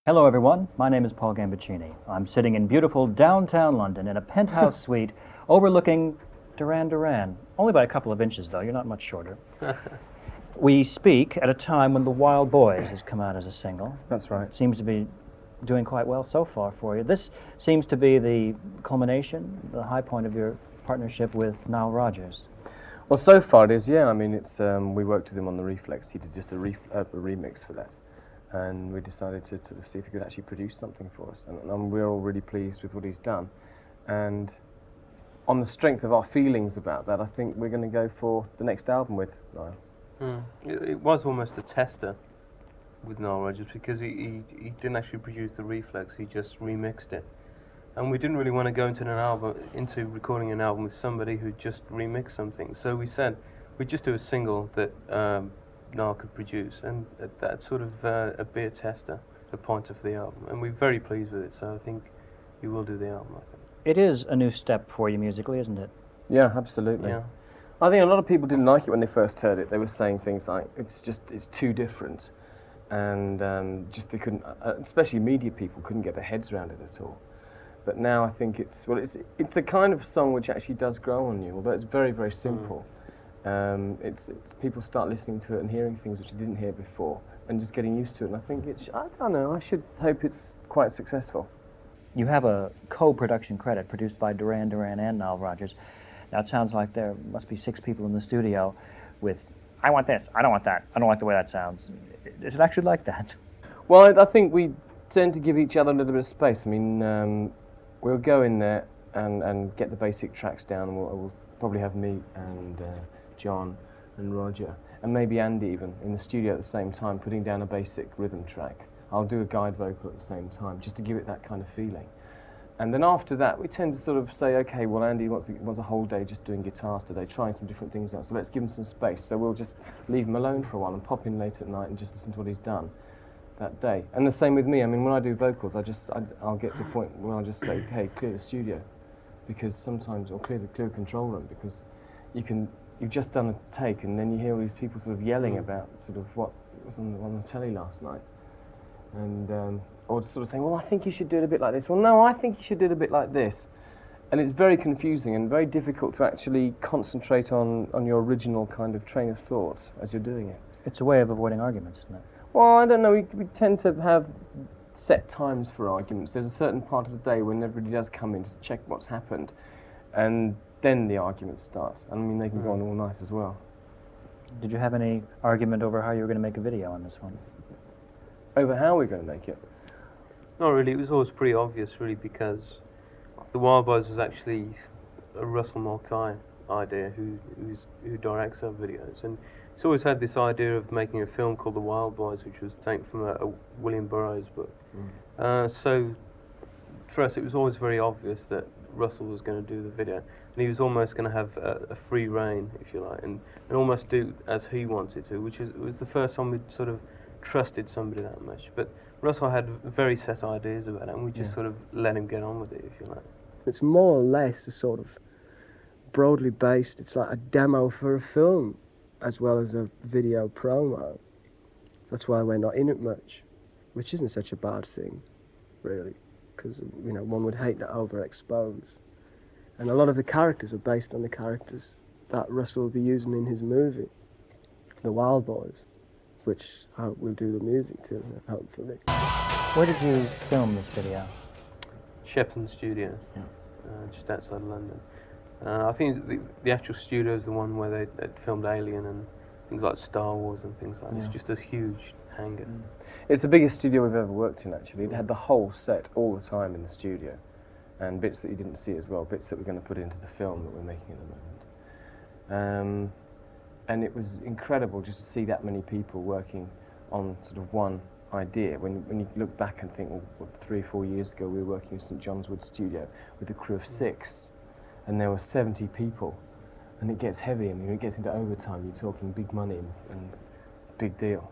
Hello everyone, my name is Paul Gambaccini. I'm sitting in beautiful downtown London in a penthouse suite overlooking Duran Duran. Only by a couple of inches though, you're not much shorter. We speak at a time when The Wild Boys has come out as a single. That's right. It seems to be doing quite well so far for you. This seems to be the culmination, the high point of your partnership with Nile Rodgers. Well, so far it is, yeah. I mean, it's we worked with him on the Reflex. He did just a remix for that. And we decided to see if he could actually produce something for us. And we're all really pleased with what he's done. And on the strength of our feelings about that, I think we're going to go for the next album with Nile. It was almost a tester with Nile Rodgers because he didn't actually produce the Reflex, he just remixed it. And we didn't really want to go into recording an album with somebody who just remixed something. So we said we'd just do a single that Nile could produce, and that's sort of a beer tester, the point of the album, and we're very pleased with it, so I think you will do the album, I think. It is a new step for you musically, isn't it? Yeah, absolutely. Yeah. I think a lot of people didn't like it when they first heard it. They were saying things like, it's too different, and just they couldn't, especially media people, couldn't get their heads around it at all. But now I think it's a kind of song which actually does grow on you, although it's very, very simple. It's people start listening to it and hearing things which they didn't hear before and just getting used to it, and I think I don't know, I should hope it's quite successful. You have a co-production credit produced by Duran Duran and Nile Rodgers. Now it sounds like there must be 6 people in the studio with, I want this, I don't want that, I don't like the way that sounds. Is it actually like that? Well, I think we tend to give each other a little bit of space. I mean, we'll go in there and get the basic tracks down, and we'll probably have me and John and Roger, and maybe Andy even, in the studio at the same time, putting down a basic rhythm track. I'll do a guide vocal at the same time, just to give it that kind of feeling. And then after that, we tend to sort of say, okay, well, Andy wants a whole day just doing guitars today, trying some different things out, so let's give him some space. So we'll just leave him alone for a while and pop in late at night and just listen to what he's done that day. And the same with me. I mean, when I do vocals, I'll get to a point where I'll just say, hey, clear the studio, because sometimes, or clear the control room, because you've just done a take, and then you hear all these people sort of yelling about sort of what was on the telly last night, and or sort of saying, well, I think you should do it a bit like this. Well, no, I think you should do it a bit like this. And it's very confusing and very difficult to actually concentrate on your original kind of train of thought as you're doing it. It's a way of avoiding arguments, isn't it? Well, I don't know, we tend to have set times for arguments. There's a certain part of the day when everybody does come in to check what's happened, and then the argument starts. I mean, they can go on all night as well. Did you have any argument over how you were going to make a video on this one? Over how we're going to make it? Not really, it was always pretty obvious, really, because The Wild Boys was actually a Russell Mulcahy idea, who directs our videos, and he's always had this idea of making a film called The Wild Boys, which was taken from a William Burroughs book. So for us, it was always very obvious that Russell was going to do the video, and he was almost going to have a free reign, if you like, and almost do as he wanted to, which was the first time we'd sort of trusted somebody that much. But Russell had very set ideas about it, and we just sort of let him get on with it, if you like. It's more or less a sort of broadly based, it's like a demo for a film as well as a video promo. That's why we're not in it much, which isn't such a bad thing, really, because, you know, one would hate to overexpose. And a lot of the characters are based on the characters that Russell will be using in his movie, The Wild Boys, which I hope we'll do the music to, hopefully. Where did you film this video? Shepton Studios, just outside London. I think the actual studio is the one where they filmed Alien and things like Star Wars and things like that. It's just a huge hangar. It's the biggest studio we've ever worked in, actually. It had the whole set all the time in the studio, and bits that you didn't see as well, bits that we're going to put into the film that we're making at the moment. And it was incredible just to see that many people working on sort of one idea. When you look back and think, well, 3 or 4 years ago we were working in St John's Wood studio with a crew of 6, and there were 70 people, and it gets heavy. I mean, it gets into overtime, you're talking big money and big deal.